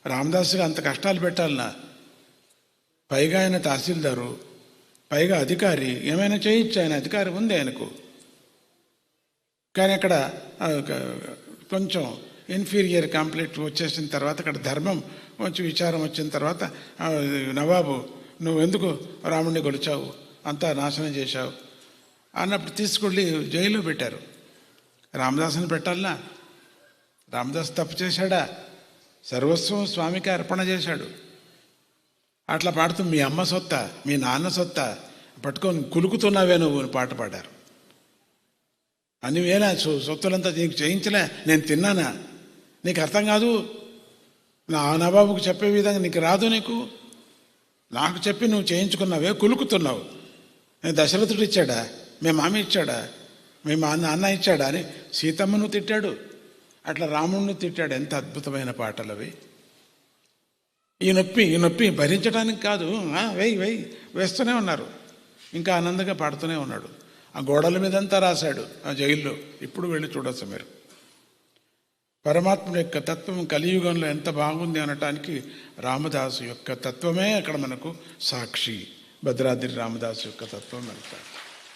రామదాసుగా అంత కష్టాలు పెట్టాలనా? పైగా ఆయన తహసీల్దారు, పైగా అధికారి, ఏమైనా చేయొచ్చు, ఆయన అధికారం ఉంది ఆయనకు. కానీ అక్కడ కొంచెం ఇన్ఫీరియర్ కాంప్లెక్ట్ వచ్చేసిన తర్వాత, అక్కడ ధర్మం కొంచెం విచారం వచ్చిన తర్వాత, నవాబు నువ్వు ఎందుకు రాముడిని కొలిచావు, అంతా నాశనం చేశావు అన్నప్పుడు తీసుకెళ్ళి జైల్లో పెట్టారు. రామదాసుని పెట్టాలనా? రామదాసు తప్పు చేశాడా? సర్వస్వం స్వామికి అర్పణ చేశాడు. అట్లా పాడుతూ మీ అమ్మ సొత్త, మీ నాన్న సొత్త పట్టుకొని కులుకుతున్నావే నువ్వు పాట పాడారు. అన్ని వేళ సొత్తులంతా నీకు చేయించలే, నేను తిన్నానా? నీకు అర్థం కాదు. నా నవాబుకు చెప్పే విధంగా నీకు రాదు. నీకు నాకు చెప్పి నువ్వు చేయించుకున్నావే, కులుకుతున్నావు. నేను దశరథుడు ఇచ్చాడా? మీ మామ ఇచ్చాడా? మీ నాన్న ఇచ్చాడా అని సీతమ్మను తిట్టాడు. అట్లా రాముడిని తిట్టాడు. ఎంత అద్భుతమైన పాటలు అవి. ఈ నొప్పి భరించడానికి కాదు, వేస్తూనే ఉన్నారు. ఇంకా ఆనందంగా పాడుతూనే ఉన్నాడు. ఆ గోడల మీదంతా రాశాడు ఆ జైల్లో. ఇప్పుడు వెళ్ళి చూడొచ్చు మీరు. పరమాత్ముడి యొక్క తత్వం కలియుగంలో ఎంత బాగుంది అనటానికి రామదాసు యొక్క తత్వమే అక్కడ మనకు సాక్షి. భద్రాద్రి రామదాసు యొక్క తత్వం వెళ్తాడు.